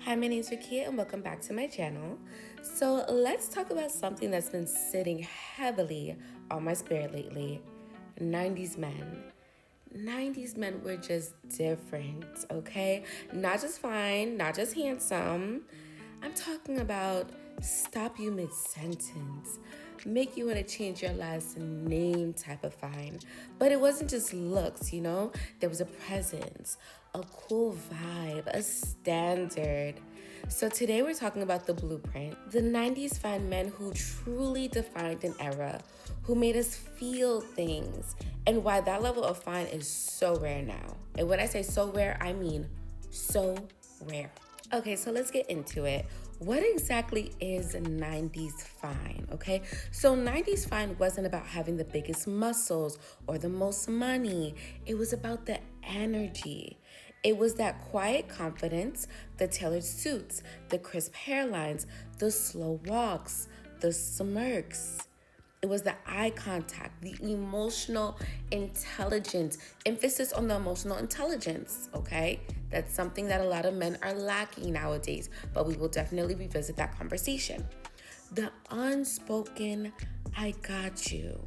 Hi, my name's Ricky and welcome back to my channel. So let's talk about something that's been sitting heavily on my spirit lately. 90s men. 90s men were just different, okay? Not just fine, not just handsome. I'm talking about stop you mid-sentence, make you want to change your last name type of fine. But it wasn't just looks, there was a presence, a cool vibe, a standard. So today we're talking about the blueprint, the 90s fine men who truly defined an era, who made us feel things, and why that level of fine is so rare now. And when I say so rare, I mean so rare. Okay, so let's get into it. What exactly is 90s fine, okay? So 90s fine wasn't about having the biggest muscles or the most money. It was about the energy. It was that quiet confidence, the tailored suits, the crisp hairlines, the slow walks, the smirks. It was the eye contact, the emotional intelligence, emphasis on the emotional intelligence, okay? That's something that a lot of men are lacking nowadays, but we will definitely revisit that conversation. The unspoken, I got you.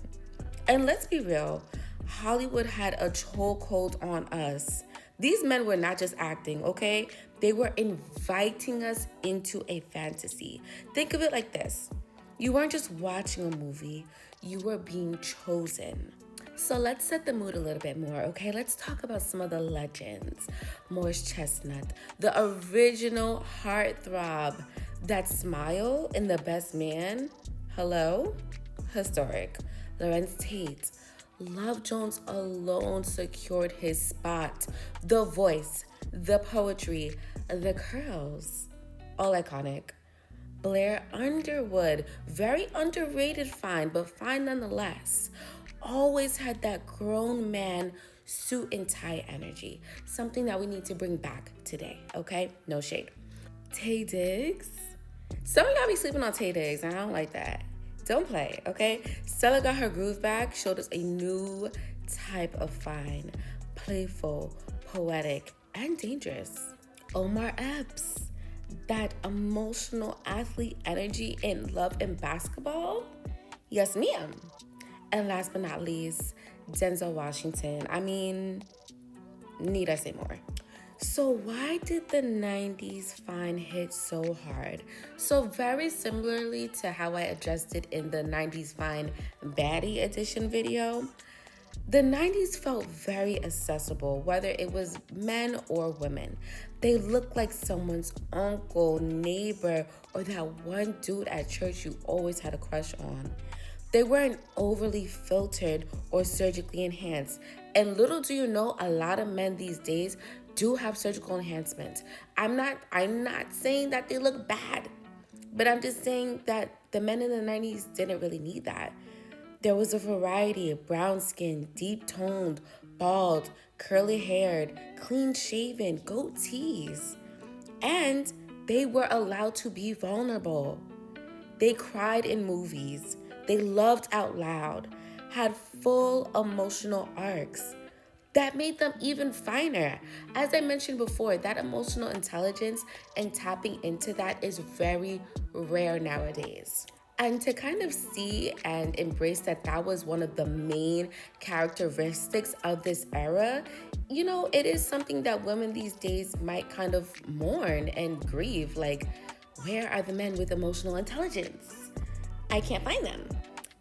And let's be real, Hollywood had a chokehold on us. These men were not just acting, okay? They were inviting us into a fantasy. Think of it like this. You weren't just watching a movie, you were being chosen. So let's set the mood a little bit more, okay? Let's talk about some of the legends. Morris Chestnut, the original heartthrob, that smile in The Best Man, hello? Historic. Larenz Tate, Love Jones alone secured his spot. The voice, the poetry, the curls, all iconic. Blair Underwood, very underrated fine, but fine nonetheless. Always had that grown man suit and tie energy. Something that we need to bring back today, okay? No shade. Tay Diggs. Some of y'all be sleeping on Tay Diggs, and I don't like that. Don't play, okay? Stella got her groove back, showed us a new type of fine. Playful, poetic, and dangerous. Omar Epps. That emotional athlete energy in love and basketball? Yes, ma'am. And last but not least, Denzel Washington. Need I say more? So why did the 90s fine hit so hard? So very similarly to how I addressed it in the 90s fine baddie edition video, the 90s felt very accessible, whether it was men or women. They looked like someone's uncle, neighbor, or that one dude at church you always had a crush on. They weren't overly filtered or surgically enhanced. And little do you know, a lot of men these days do have surgical enhancements. I'm not saying that they look bad, but I'm just saying that the men in the 90s didn't really need that. There was a variety of brown skin, deep toned, bald, curly haired, clean shaven, goatees. And they were allowed to be vulnerable. They cried in movies. They loved out loud, had full emotional arcs. That made them even finer. As I mentioned before, that emotional intelligence and tapping into that is very rare nowadays. And to kind of see and embrace that was one of the main characteristics of this era, it is something that women these days might kind of mourn and grieve. Like, where are the men with emotional intelligence? I can't find them.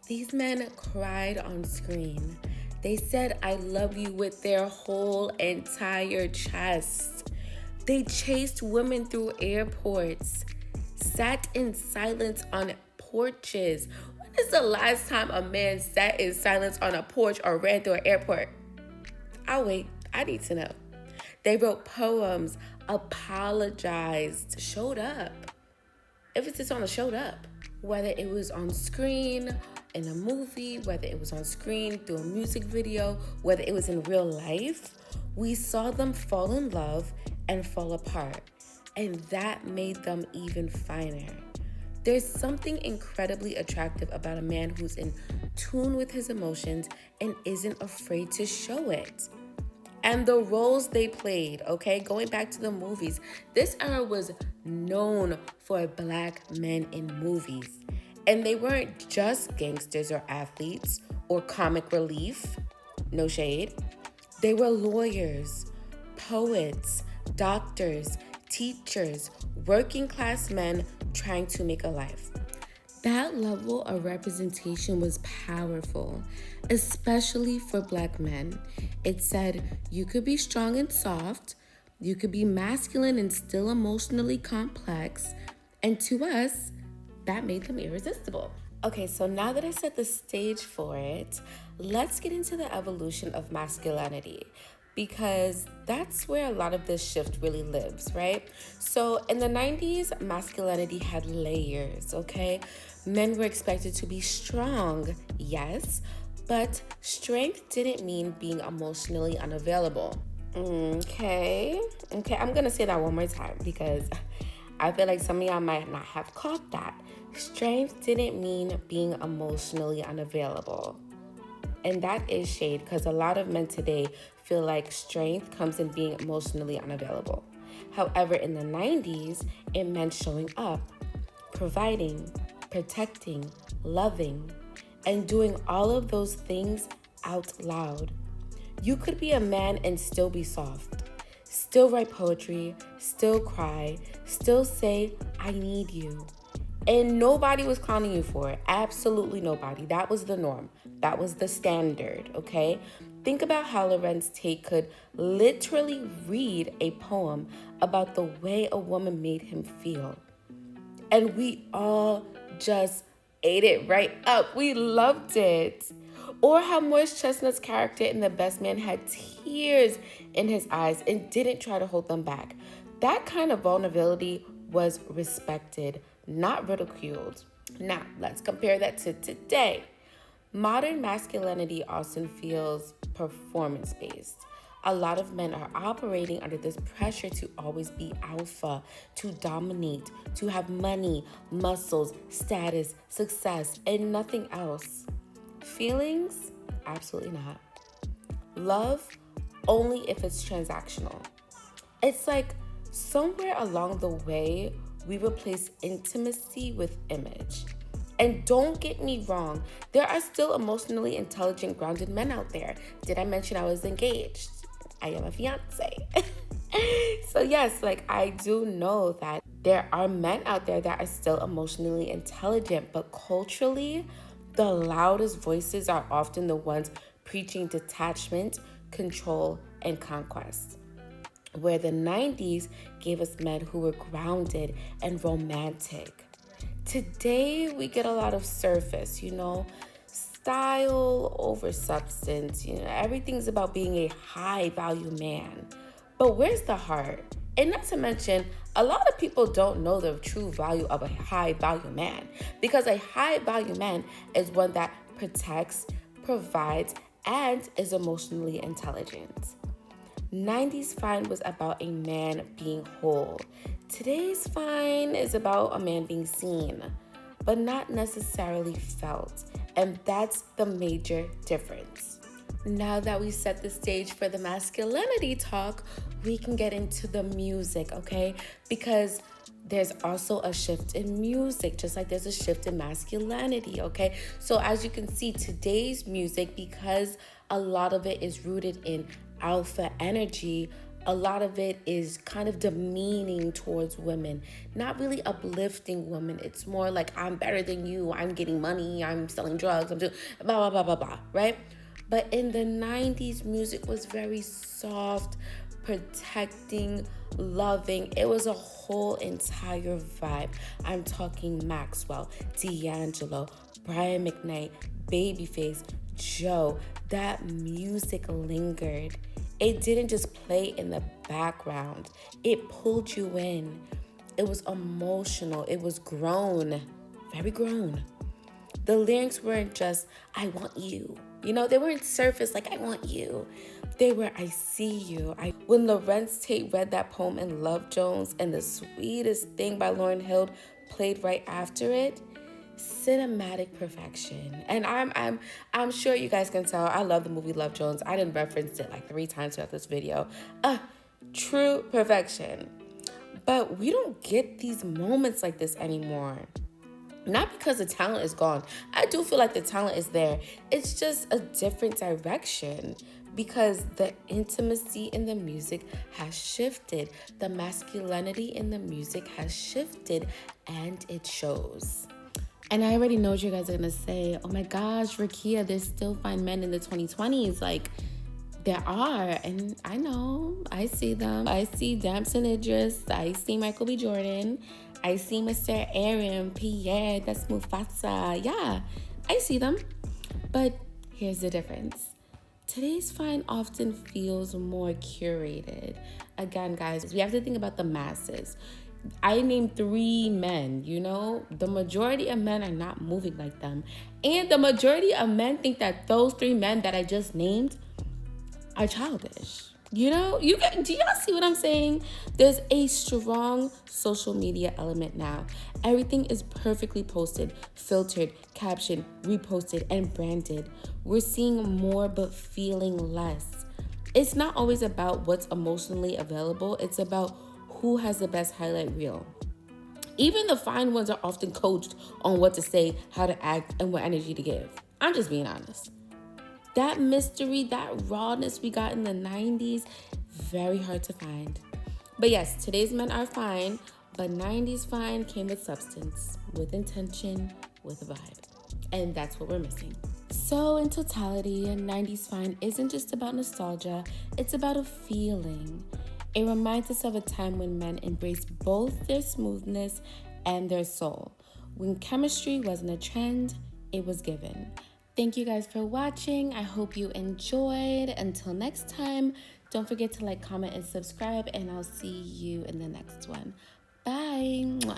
These men cried on screen. They said, I love you with their whole entire chest. They chased women through airports, sat in silence on porches. When is the last time a man sat in silence on a porch or ran through an airport? I'll wait. I need to know. They wrote poems, apologized, showed up. Emphasis on the showed up. Whether it was on screen, in a movie, whether it was on screen through a music video, whether it was in real life, we saw them fall in love and fall apart. And that made them even finer. There's something incredibly attractive about a man who's in tune with his emotions and isn't afraid to show it. and the roles they played, okay? Going back to the movies, this era was known for black men in movies. And they weren't just gangsters or athletes or comic relief, no shade. They were lawyers, poets, doctors, teachers, working class men trying to make a life. That level of representation was powerful, especially for black men. It said you could be strong and soft, you could be masculine and still emotionally complex, and to us, that made them irresistible. Okay, so now that I set the stage for it, let's get into the evolution of masculinity, because that's where a lot of this shift really lives, right? So in the 90s, masculinity had layers, okay? Men were expected to be strong, yes, but strength didn't mean being emotionally unavailable. Okay, I'm gonna say that one more time because I feel like some of y'all might not have caught that. Strength didn't mean being emotionally unavailable. And that is shade because a lot of men today feel like strength comes in being emotionally unavailable. However, in the 90s, it meant showing up, providing, protecting, loving, and doing all of those things out loud. You could be a man and still be soft, still write poetry, still cry, still say, I need you. And nobody was clowning you for it. Absolutely nobody. That was the norm. That was the standard, okay? Think about how Larenz Tate could literally read a poem about the way a woman made him feel. And we all just ate it right up. We loved it. Or how Morris Chestnut's character in The Best Man had tears in his eyes and didn't try to hold them back. That kind of vulnerability was respected, not ridiculed. Now, let's compare that to today. Modern masculinity often feels performance-based. A lot of men are operating under this pressure to always be alpha, to dominate, to have money, muscles, status, success, and nothing else. Feelings? Absolutely not. Love? Only if it's transactional. It's like somewhere along the way, we replace intimacy with image. And don't get me wrong, there are still emotionally intelligent, grounded men out there. Did I mention I was engaged? I am a fiance. So yes, I do know that there are men out there that are still emotionally intelligent, but culturally, the loudest voices are often the ones preaching detachment, control, and conquest. Where the 90s gave us men who were grounded and romantic. Today, we get a lot of surface, style over substance. Everything's about being a high value man. But where's the heart? And not to mention, a lot of people don't know the true value of a high value man, because a high value man is one that protects, provides, and is emotionally intelligent. 90s fine was about a man being whole. Today's fine is about a man being seen, but not necessarily felt. And that's the major difference. Now that we set the stage for the masculinity talk, we can get into the music, okay? Because there's also a shift in music, just like there's a shift in masculinity, okay? So as you can see, today's music, because a lot of it is rooted in alpha energy, a lot of it is kind of demeaning towards women, not really uplifting women. It's more like, I'm better than you, I'm getting money, I'm selling drugs, I'm doing blah, blah, blah, blah, blah, right? But in the 90s, music was very soft, protecting, loving. It was a whole entire vibe. I'm talking Maxwell, D'Angelo, Brian McKnight, Babyface, Joe. That music lingered. It didn't just play in the background. It pulled you in. It was emotional. It was grown, very grown. The lyrics weren't just, I want you. They weren't surface like, I want you. They were, I see you. When Larenz Tate read that poem in Love Jones and The Sweetest Thing by Lauryn Hill played right after it, cinematic perfection. And I'm sure you guys can tell I love the movie Love Jones. I done referenced it like 3 times throughout this video. True perfection. But we don't get these moments like this anymore. Not because the talent is gone. I do feel like the talent is there. It's just a different direction because the intimacy in the music has shifted. The masculinity in the music has shifted, and it shows. And I already know what you guys are gonna say. Oh my gosh, Rakia, there's still fine men in the 2020s. Like, there are, and I know, I see them. I see Damson Idris, I see Michael B. Jordan, I see Mr. Aaron, Pierre, that's Mufasa. Yeah, I see them. But here's the difference. Today's fine often feels more curated. Again, guys, we have to think about the masses. I named 3 men, you know? The majority of men are not moving like them. And the majority of men think that those 3 men that I just named are childish. You know, do y'all see what I'm saying? There's a strong social media element now. Everything is perfectly posted, filtered, captioned, reposted, and branded. We're seeing more but feeling less. It's not always about what's emotionally available. It's about who has the best highlight reel. Even the fine ones are often coached on what to say, how to act, and what energy to give. I'm just being honest. That mystery, that rawness we got in the 90s, very hard to find. But yes, today's men are fine, but 90s fine came with substance, with intention, with a vibe. And that's what we're missing. So in totality, 90s fine isn't just about nostalgia, it's about a feeling. It reminds us of a time when men embraced both their smoothness and their soul. When chemistry wasn't a trend, it was given. Thank you guys for watching. I hope you enjoyed. Until next time, don't forget to like, comment, and subscribe, and I'll see you in the next one. Bye. Mwah.